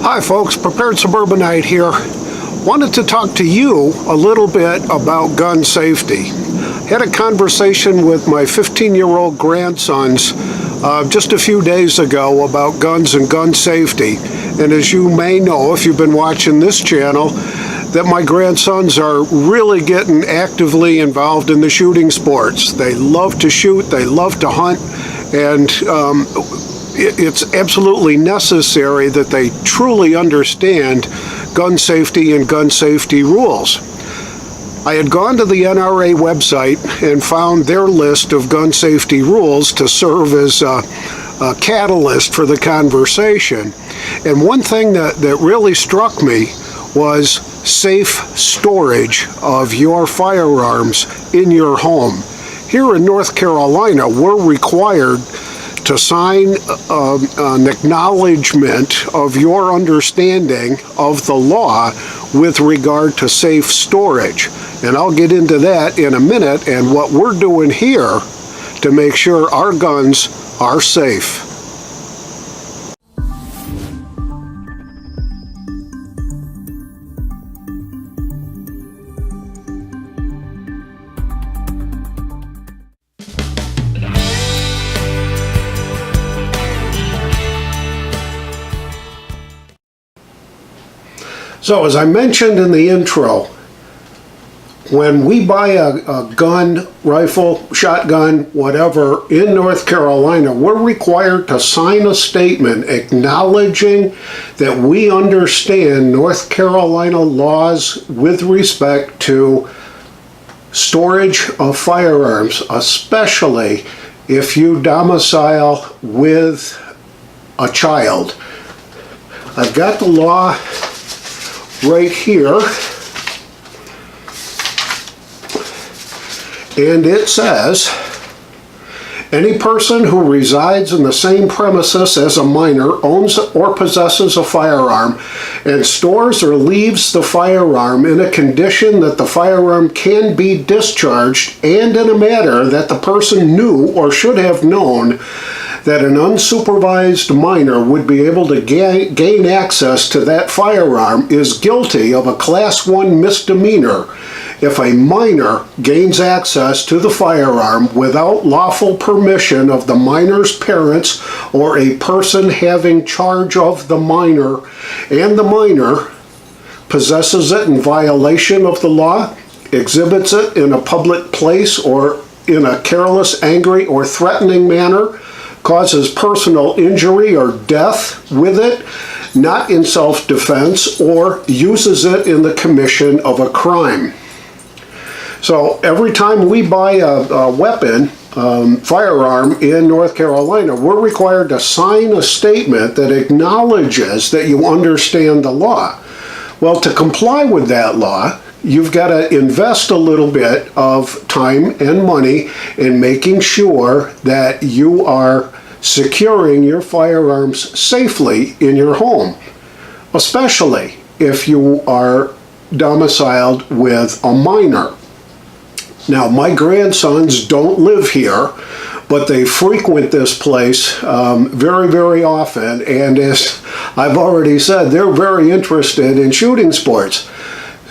Hi folks, Prepared Suburbanite here. Wanted to talk to you a little bit about gun safety. Had a conversation with my 15-year-old grandsons just a few days ago about guns and gun safety. And as you may know, if you've been watching this channel, that my grandsons are really getting actively involved in the shooting sports. They love to shoot, they love to hunt, and it's absolutely necessary that they truly understand gun safety and gun safety rules. I had gone to the NRA website and found their list of gun safety rules to serve as a catalyst for the conversation. And one thing that really struck me was safe storage of your firearms in your home. Here in North Carolina, we're required to sign an acknowledgement of your understanding of the law with regard to safe storage. And I'll get into that in a minute and what we're doing here to make sure our guns are safe. So as I mentioned in the intro, when we buy a gun, rifle, shotgun, whatever, in North Carolina, we're required to sign a statement acknowledging that we understand North Carolina laws with respect to storage of firearms, especially if you domicile with a child. I've got the law right here, and it says, any person who resides in the same premises as a minor owns or possesses a firearm and stores or leaves the firearm in a condition that the firearm can be discharged and in a manner that the person knew or should have known that an unsupervised minor would be able to gain access to that firearm is guilty of a Class 1 misdemeanor if a minor gains access to the firearm without lawful permission of the minor's parents or a person having charge of the minor, and the minor possesses it in violation of the law, exhibits it in a public place or in a careless, angry, or threatening manner, causes personal injury or death with it, not in self-defense, or uses it in the commission of a crime. So every time we buy a weapon, firearm in North Carolina, we're required to sign a statement that acknowledges that you understand the law. Well, to comply with that law, you've got to invest a little bit of time and money in making sure that you are securing your firearms safely in your home, especially if you are domiciled with a minor. Now, my grandsons don't live here, but they frequent this place very, very often, and as I've already said, they're very interested in shooting sports.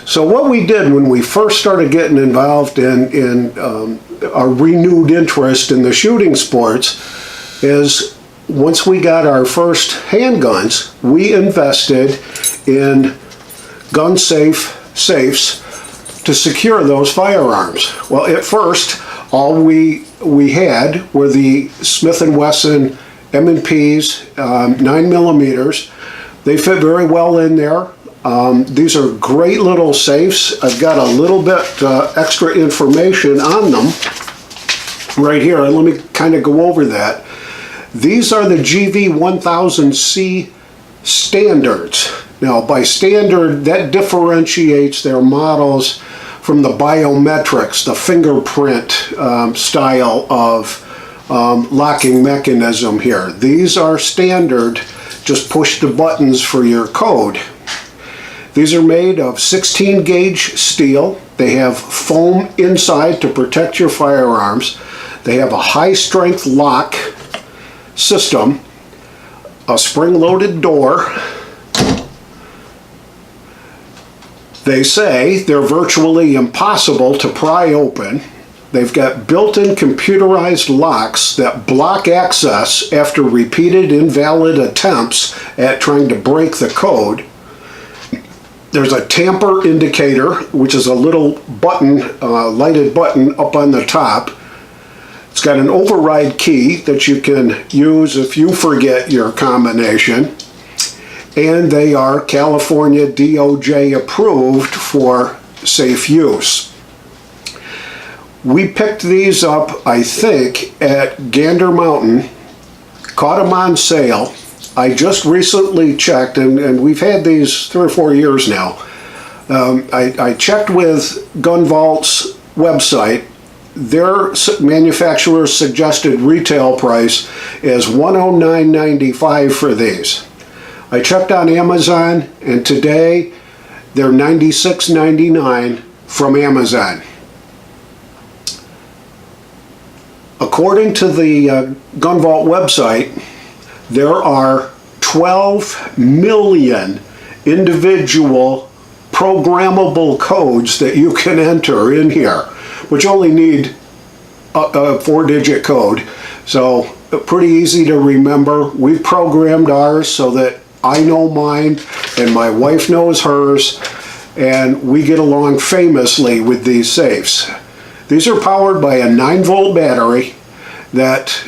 So what we did when we first started getting involved in a renewed interest in the shooting sports is once we got our first handguns, we invested in gun safes to secure those firearms. Well, at first, all we had were the Smith & Wesson M&Ps, 9mm. They fit very well in there. These are great little safes. I've got a little bit extra information on them right here, and let me kind of go over that. These are the GV1000C standards. Now, by standard, that differentiates their models from the biometrics, the fingerprint style of locking mechanism here. These are standard, just push the buttons for your code. These are made of 16 gauge steel. They have foam inside to protect your firearms. They have a high strength lock system, a spring-loaded door, They say they're virtually impossible to pry open. They've got built-in computerized locks that block access after repeated invalid attempts at trying to break the code. There's a tamper indicator, which is a little button, lighted button up on the top. It's got an override key that you can use if you forget your combination. And they are California DOJ approved for safe use. We picked these up, I think, at Gander Mountain, caught them on sale. I just recently checked, and we've had these 3 or 4 years now. I checked with Gun Vault's website. Their manufacturer's suggested retail price is $109.95 for these. I checked on Amazon, and today they're $96.99 from Amazon. According to the Gun Vault website, there are 12 million individual programmable codes that you can enter in here, which only need a 4-digit code. So pretty easy to remember. We've programmed ours so that I know mine and my wife knows hers, and we get along famously with these safes. These are powered by a 9-volt battery that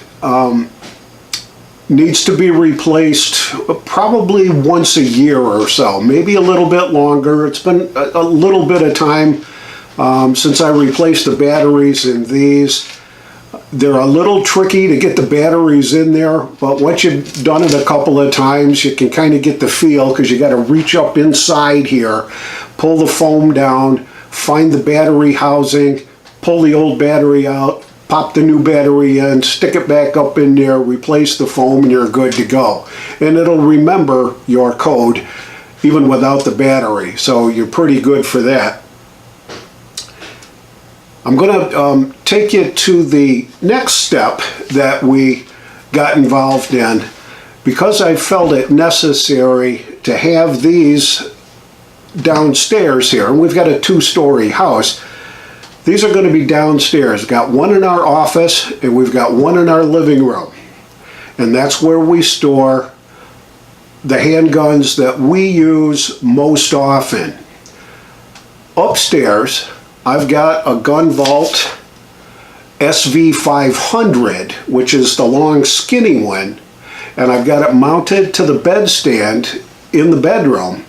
needs to be replaced probably once a year or so, maybe a little bit longer. It's been a little bit of time since I replaced the batteries in these. They're a little tricky to get the batteries in there, but once you've done it a couple of times, you can kind of get the feel, because you got to reach up inside here, pull the foam down, find the battery housing, pull the old battery out, pop the new battery in, stick it back up in there, replace the foam, and you're good to go. And it'll remember your code even without the battery, so you're pretty good for that. I'm going to take you to the next step that we got involved in, because I felt it necessary to have these downstairs here. And we've got a 2-story house. These are going to be downstairs. We've got one in our office and we've got one in our living room. And that's where we store the handguns that we use most often. Upstairs, I've got a Gun Vault SV500, which is the long skinny one, and I've got it mounted to the bedstand in the bedroom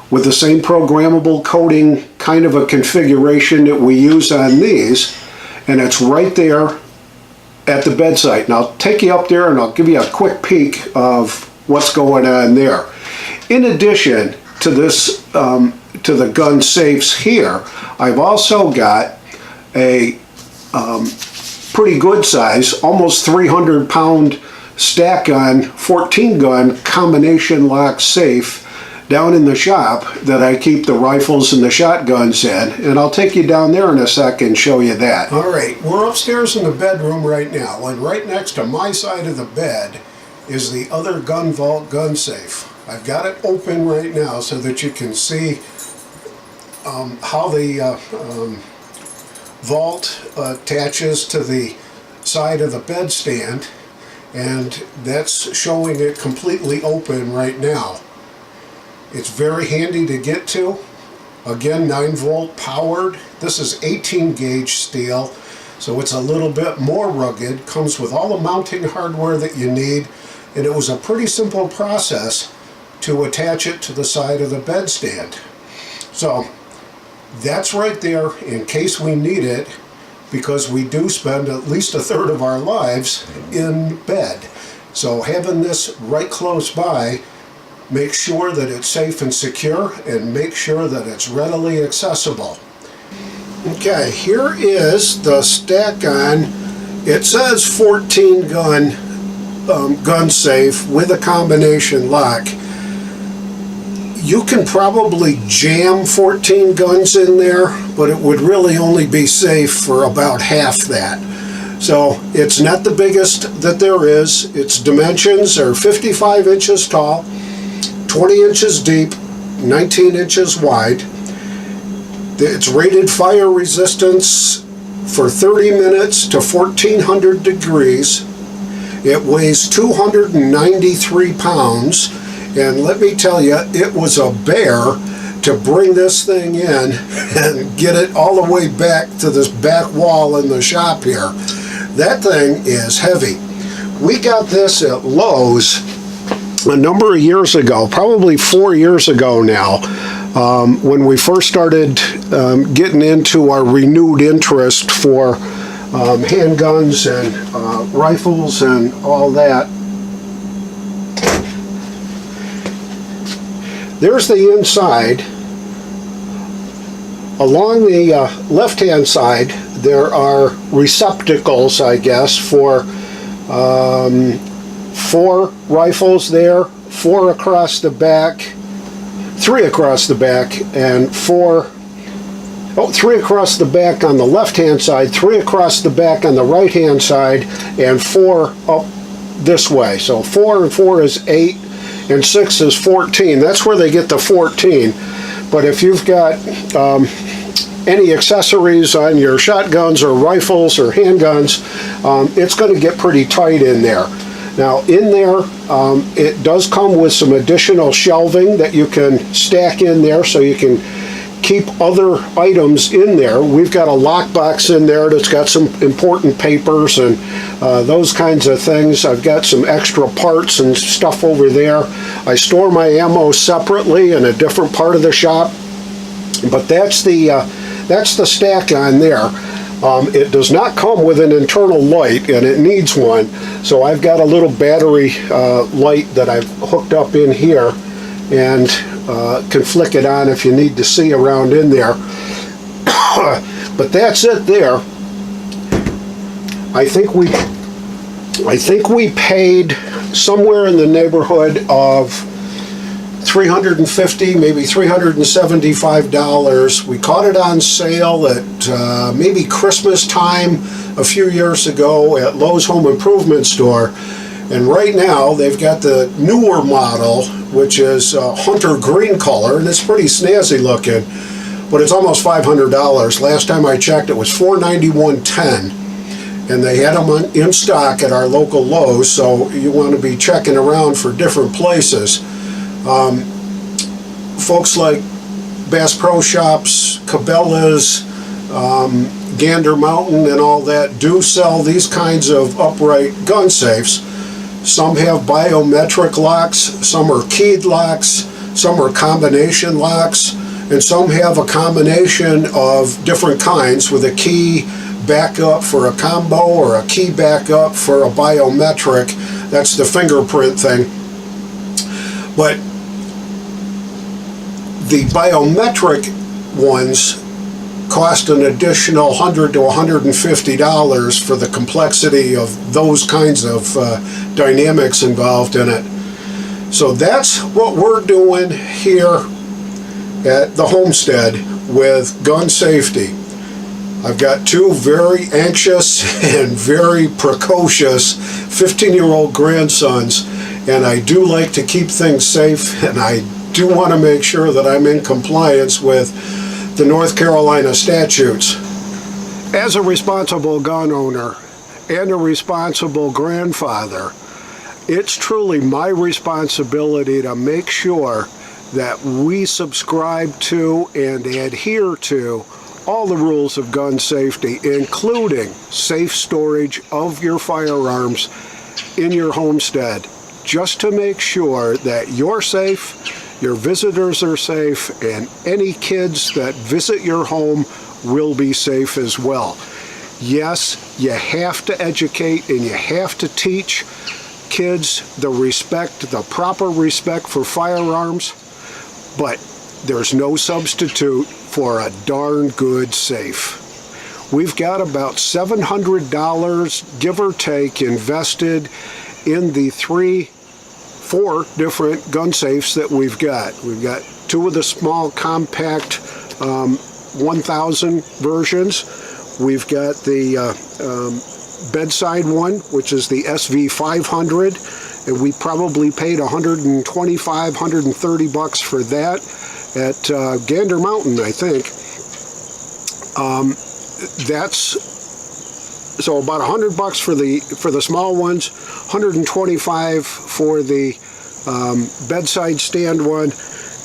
with the same programmable coding kind of a configuration that we use on these, and it's right there at the bedside. And I'll take you up there and I'll give you a quick peek of what's going on there. In addition to this, to the gun safes here, I've also got a pretty good size, almost 300-pound stack gun, 14 gun combination lock safe down in the shop that I keep the rifles and the shotguns in, and I'll take you down there in a sec and show you that. All right, we're upstairs in the bedroom right now, and right next to my side of the bed is the other Gun Vault gun safe. I've got it open right now so that you can see how the vault attaches to the side of the bedstand, and that's showing it completely open right now. It's very handy to get to. Again, 9-volt powered. This is 18 gauge steel, so it's a little bit more rugged. Comes with all the mounting hardware that you need, and it was a pretty simple process to attach it to the side of the bedstand. So that's right there in case we need it, because we do spend at least a third of our lives in bed. So having this right close by, make sure that it's safe and secure, and make sure that it's readily accessible. Okay, here is the stack on. It says 14 gun safe with a combination lock. You can probably jam 14 guns in there, but it would really only be safe for about half that. So it's not the biggest that there is. Its dimensions are 55 inches tall, 20 inches deep, 19 inches wide. It's rated fire resistance for 30 minutes to 1400 degrees. It weighs 293 pounds, and let me tell you, it was a bear to bring this thing in and get it all the way back to this back wall in the shop here. That thing is heavy. We got this at Lowe's a number of years ago, probably 4 years ago now, when we first started getting into our renewed interest for handguns and rifles and all that. There's the inside. Along the left-hand side, there are receptacles, I guess, for 4 rifles there, 4 across the back, 3 across the back, and 3 across the back on the left-hand side, 3 across the back on the right-hand side, and 4 up this way. So 4 and 4 is 8, and 6 is 14. That's where they get the 14. But if you've got any accessories on your shotguns or rifles or handguns, it's going to get pretty tight in there. Now in there, it does come with some additional shelving that you can stack in there so you can keep other items in there. We've got a lockbox in there that's got some important papers and those kinds of things. I've got some extra parts and stuff over there. I store my ammo separately in a different part of the shop, but that's the stack on there. It does not come with an internal light, and it needs one. So I've got a little battery light that I've hooked up in here, and can flick it on if you need to see around in there. But that's it there. I think we paid somewhere in the neighborhood of $350, maybe $375. We caught it on sale at maybe Christmas time a few years ago at Lowe's Home Improvement Store. And right now they've got the newer model, which is hunter green color, and it's pretty snazzy looking, but it's almost $500. Last time I checked, it was $491.10, and they had them in stock at our local Lowe's, so you want to be checking around for different places. Folks like Bass Pro Shops, Cabela's, Gander Mountain, and all that do sell these kinds of upright gun safes. Some have biometric locks, some are keyed locks, some are combination locks, and some have a combination of different kinds with a key backup for a combo or a key backup for a biometric. That's the fingerprint thing. But the biometric ones cost an additional $100 to $150 for the complexity of those kinds of dynamics involved in it. So that's what we're doing here at the Homestead with gun safety. I've got 2 very anxious and very precocious 15-year-old grandsons, and I do like to keep things safe, and I do want to make sure that I'm in compliance with the North Carolina statutes. As a responsible gun owner and a responsible grandfather, it's truly my responsibility to make sure that we subscribe to and adhere to all the rules of gun safety, including safe storage of your firearms in your homestead, just to make sure that you're safe, your visitors are safe, and any kids that visit your home will be safe as well. Yes, you have to educate and you have to teach kids the proper respect for firearms, but there's no substitute for a darn good safe. We've got about $700, give or take, invested in the 4 different gun safes that we've got. We've got 2 of the small compact 1000 versions. We've got the bedside one, which is the SV500, and we probably paid $125, $130 for that at Gander Mountain, I think. That's so about $100 for the small ones, $125 for the bedside stand one,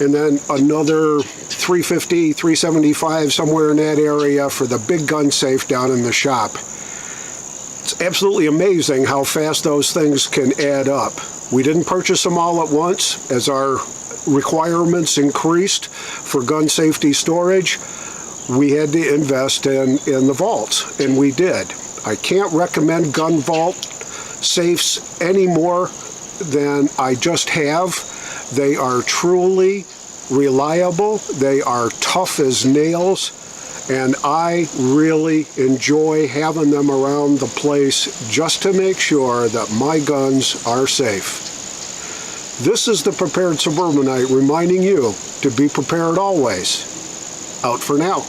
and then another $350, $375 somewhere in that area for the big gun safe down in the shop. It's absolutely amazing how fast those things can add up. We didn't purchase them all at once as our requirements increased for gun safety storage. We had to invest in the vaults, and we did. I can't recommend gun vault safes any more than I just have. They are truly reliable. They are tough as nails, and I really enjoy having them around the place just to make sure that my guns are safe. This is the Prepared Suburbanite reminding you to be prepared always. Out for now.